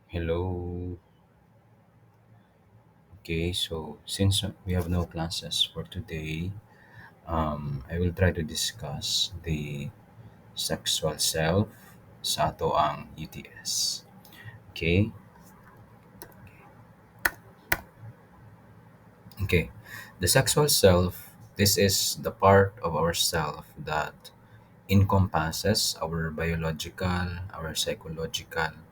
Hello. Okay, so since we have no classes for today, I will try to discuss the sexual self sa ato ang UTS. Okay? Okay. The sexual self, this is the part of ourself that encompasses our biological, our psychological,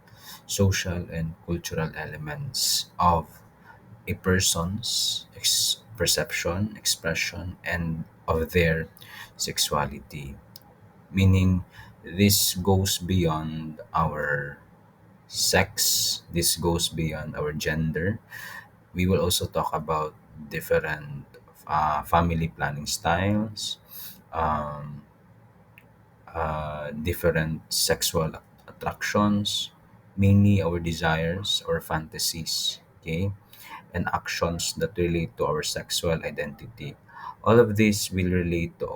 social, and cultural elements of a person's perception, expression, and of their sexuality. Meaning, this goes beyond our sex, this goes beyond our gender. We will also talk about different family planning styles, um, different sexual attractions, mainly our desires or fantasies. Okay, and actions that relate to our sexual identity. All of this will relate to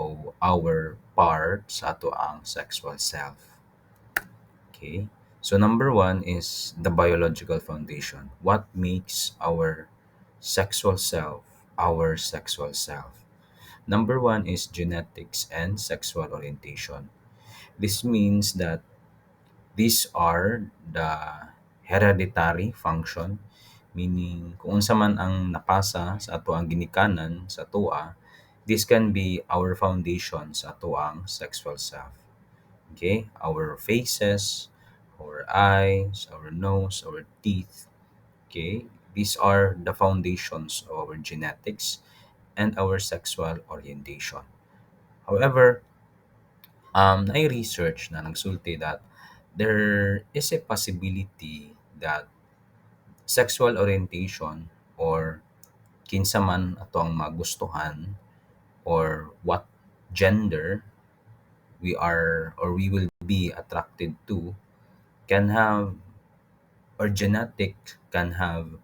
our parts ato ang sexual self. Okay? So number one is the biological foundation. What makes our sexual self our sexual self? Number one is genetics and sexual orientation. This means that these are the hereditary function, meaning kung unsa man ang napasa sa ato ang ginikanan sa tua, this can be our foundation sa ato ang sexual self. Okay? Our faces, our eyes, our nose, our teeth. Okay? These are the foundations of our genetics and our sexual orientation. However, na-research na nagsulti that there is a possibility that sexual orientation or kinsa man atong magustuhan or what gender we are or we will be attracted to can have or genetic can have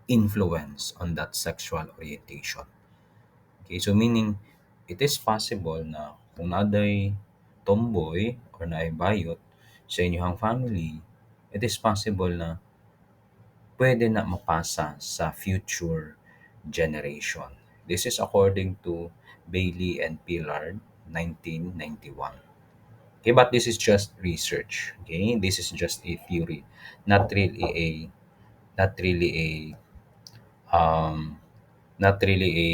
influence on that sexual orientation. Okay, so meaning it is possible na kung naday tomboy or naay bayot sa inyong family, it is possible na pwede na mapasa sa future generation. This is according to Bailey and Pillard, 1991. Okay, but this is just research. Okay, this is just a theory, not really a, not really a, not really a,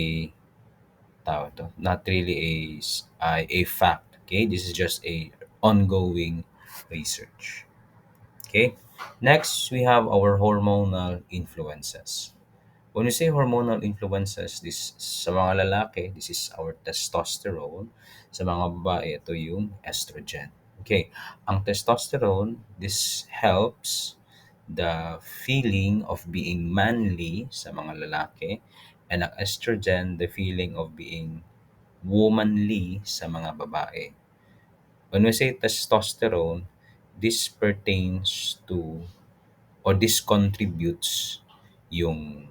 tawag to, not really a fact. Okay, this is just a ongoing research. Okay, next we have our hormonal influences. When we say hormonal influences, this sa mga lalaki, this is our testosterone. Sa mga babae, ito yung estrogen. Okay, ang testosterone, this helps the feeling of being manly sa mga lalaki, and ang estrogen, the feeling of being womanly sa mga babae. When we say testosterone, this pertains to or this contributes yung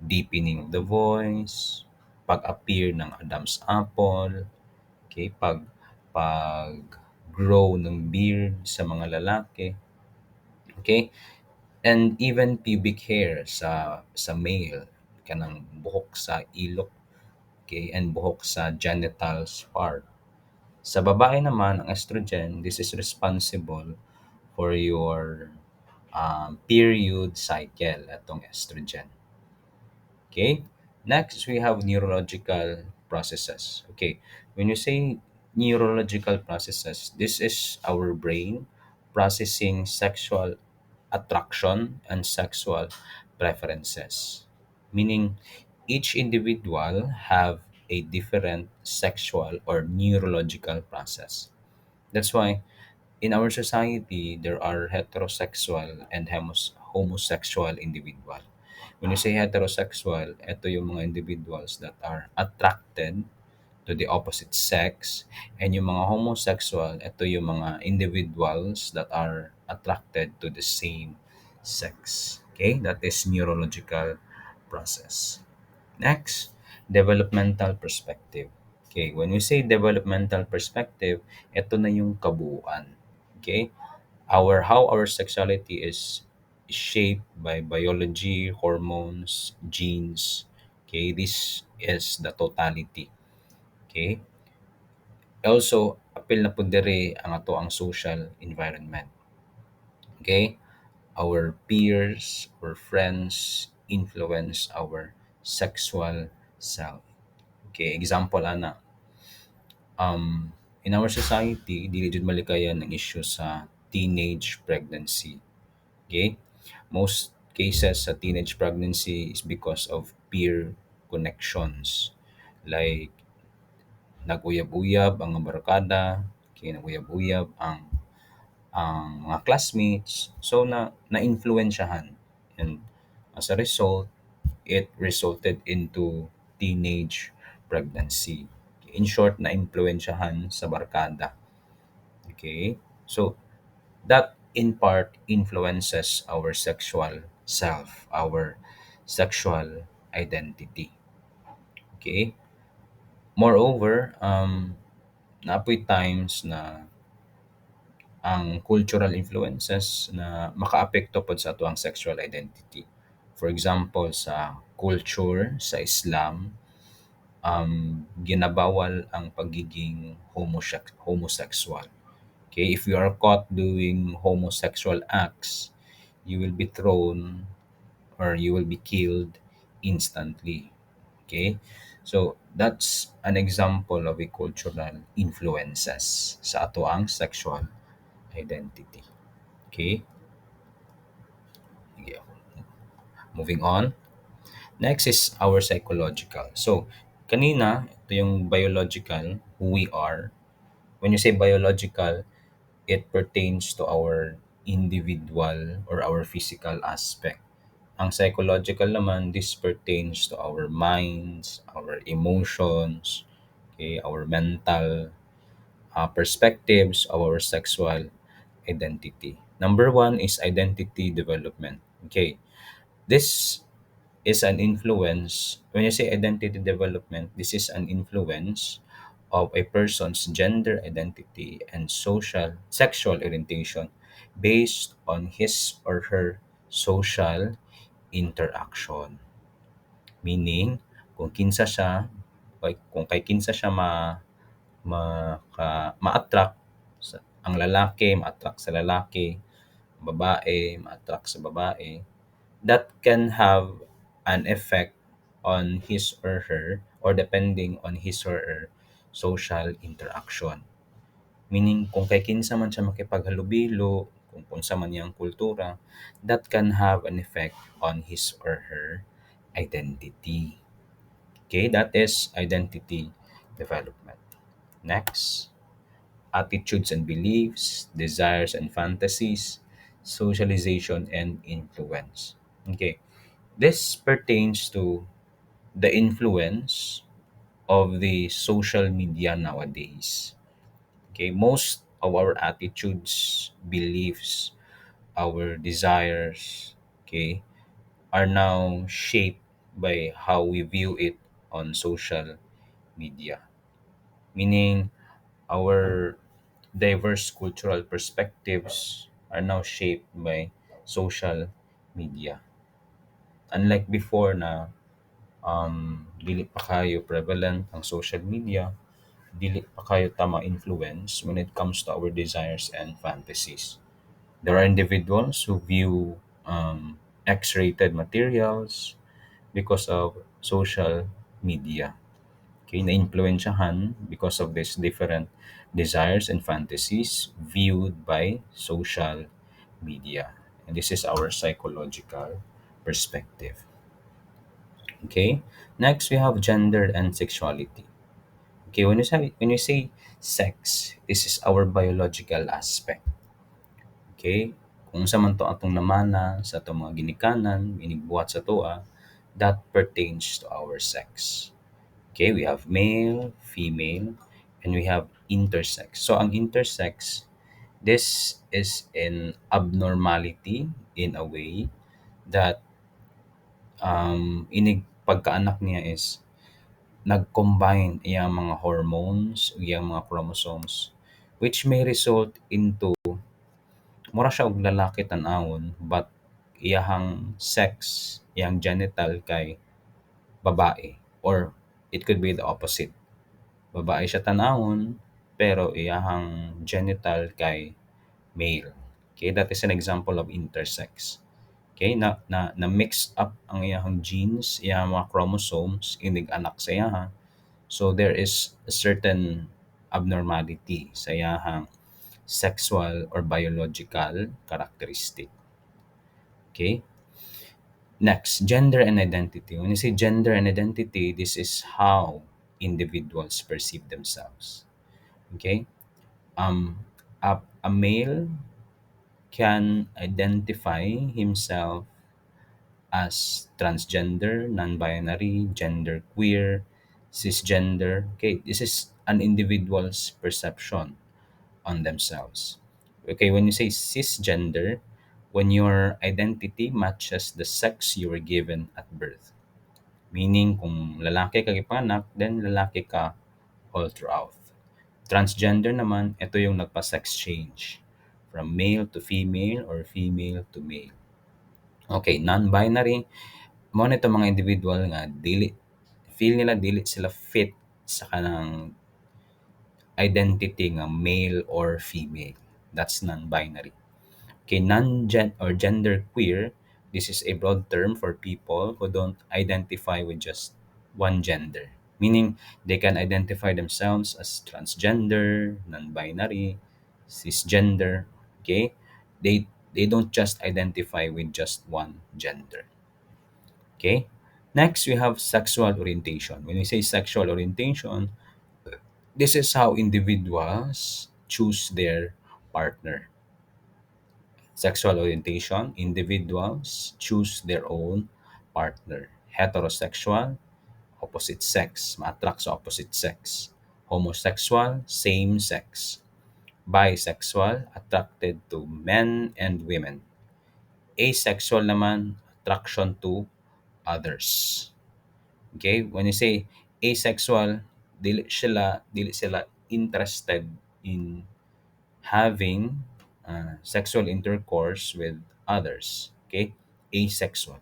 deepening of the voice, pag-appear ng Adam's apple, okay, pag-grow ng beard sa mga lalaki, okay, and even pubic hair sa male, kanang buhok sa ilok, okay, and buhok sa genitals part. Sa babae naman, ang estrogen, this is responsible for your period cycle, atong estrogen. Okay. Next, we have neurological processes. Okay. When you say neurological processes, this is our brain processing sexual attraction and sexual preferences. Meaning, each individual have a different sexual or neurological process. That's why in our society, there are heterosexual and homosexual individual. When you say heterosexual, ito yung mga individuals that are attracted to the opposite sex. And yung mga homosexual, ito yung mga individuals that are attracted to the same sex. Okay? That is neurological process. Next, developmental perspective. Okay, when we say developmental perspective, ito na yung kabuuan. Okay? How our sexuality is shaped by biology, hormones, genes. Okay, this is the totality. Okay, also apil na pud diri ang ato ang social environment. Okay, our peers, our friends influence our sexual self. Okay, example ana, in our society dili jud malikayan ang issue sa teenage pregnancy. Okay? Most cases sa teenage pregnancy is because of peer connections. Like, nag-uyab-uyab ang mga barkada, okay, nag-uyab-uyab ang mga classmates. So, na-influensyahan. And as a result, it resulted into teenage pregnancy. In short, na-influensyahan sa barkada. Okay? So, that in part influences our sexual self, our sexual identity. Okay? Moreover, naapoy times na ang cultural influences na makaapekto pod sa atuang sexual identity. For example, sa culture sa Islam, ginabawal ang pagiging homosexual. Okay, if you are caught doing homosexual acts, you will be thrown or you will be killed instantly. Okay, so that's an example of a cultural influences sa ato ang sexual identity. Okay, yeah. Moving on. Next is our psychological. So, kanina, ito yung biological, who we are. When you say biological, it pertains to our individual or our physical aspect. Ang psychological naman, this pertains to our minds, our emotions, okay, our mental perspectives, our sexual identity. Number one is identity development. Okay, this is an influence. When you say identity development, this is an influence of a person's gender identity and social sexual orientation based on his or her social interaction. Meaning, kung kinsa siya, kung kay kinsa siya ma-attract ang lalaki, ma-attract sa lalaki, babae, ma-attract sa babae, that can have an effect on his or her or depending on his or her social interaction. Meaning, kung kay kinsa man siya makipaghalubilo, kung unsa man niyang kultura, that can have an effect on his or her identity. Okay, that is identity development. Next, attitudes and beliefs, desires and fantasies, socialization and influence. Okay, this pertains to the influence of the social media nowadays. Okay, most of our attitudes, beliefs, our desires, okay, are now shaped by how we view it on social media. Meaning, our diverse cultural perspectives are now shaped by social media. Unlike before na dili pa kayo prevalent ang social media, dili pa kayo tama influence when it comes to our desires and fantasies. There are individuals who view X-rated materials because of social media. Okay, na-influensyahan because of these different desires and fantasies viewed by social media. And this is our psychological perspective. Okay. Next, we have gender and sexuality. Okay, when you say sex, this is our biological aspect. Okay? Kung sa man to atong namana sa atong mga ginikanan, inigbuhat sa toa, that pertains to our sex. Okay, we have male, female, and we have intersex. So ang intersex, this is an abnormality in a way that inig pagkaanak niya is nag-combine iyang mga hormones, iyang mga chromosomes, which may result into mura siya og lalaki tan-awon but iyahang sex, iyang genital kay babae or it could be the opposite. Babae siya tan-awon pero iyahang genital kay male. Okay, that is an example of intersex. Okay, na mix up ang iyahang genes, iyahang mga chromosomes, inig anak sa iyaha. So there is a certain abnormality sa iyahang sexual or biological characteristic. Okay? Next, gender and identity. When you say gender and identity, this is how individuals perceive themselves. Okay? A male can identify himself as transgender, non-binary, genderqueer, cisgender. Okay, this is an individual's perception on themselves. Okay, when you say cisgender, when your identity matches the sex you were given at birth. Meaning, kung lalaki ka ipanganak, then lalaki ka all throughout. Transgender naman, ito yung nagpa-sex change from male to female or female to male. Okay, non-binary, mo nito mga individual nga feel nila dili sila fit sa kanang identity nga male or female. That's non-binary. Okay, non-gen or gender queer, this is a broad term for people who don't identify with just one gender. Meaning they can identify themselves as transgender, non-binary, cisgender. Okay? They don't just identify with just one gender. Okay? Next, we have sexual orientation. When we say sexual orientation, this is how individuals choose their partner. Sexual orientation, individuals choose their own partner. Heterosexual, opposite sex, ma-attract sa opposite sex. Homosexual, same sex. Bisexual, attracted to men and women. Asexual naman, attraction to others. Okay? When you say asexual, dili sila interested in having sexual intercourse with others. Okay? Asexual.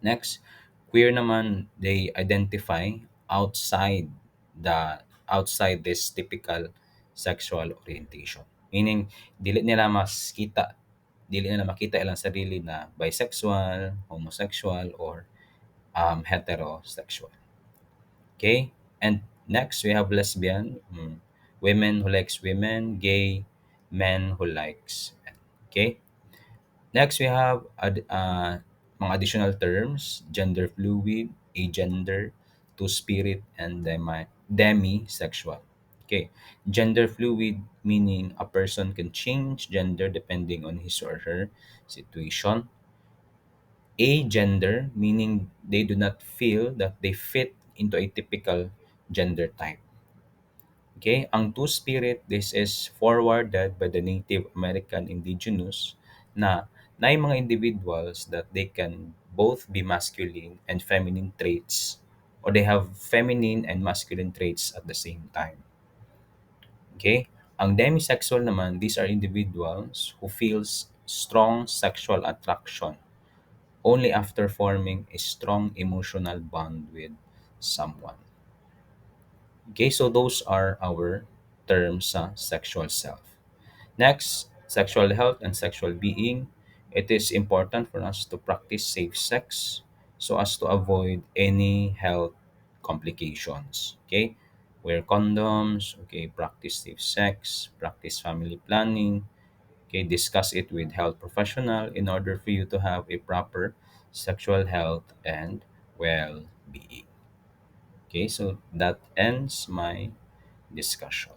Next, queer naman, they identify outside outside this typical sexual orientation. Meaning, dili nila makita ilang sarili na bisexual, homosexual, or heterosexual. Okay? And next, we have lesbian, women who likes women, gay, men who likes men. Okay? Next, we have mga additional terms, gender fluid, agender, two-spirit, and demisexual. Okay. Gender fluid meaning a person can change gender depending on his or her situation. Agender meaning they do not feel that they fit into a typical gender type. Okay, ang two-spirit, this is forwarded by the Native American indigenous na yung mga individuals that they can both be masculine and feminine traits or they have feminine and masculine traits at the same time. Okay? Ang demisexual naman, these are individuals who feels strong sexual attraction only after forming a strong emotional bond with someone. Okay, so those are our terms sa sexual self. Next, sexual health and sexual being. It is important for us to practice safe sex so as to avoid any health complications. Okay, wear condoms. Okay, practice safe sex, practice family planning. Okay, discuss it with health professional in order for you to have a proper sexual health and well-being. Okay, so that ends my discussion.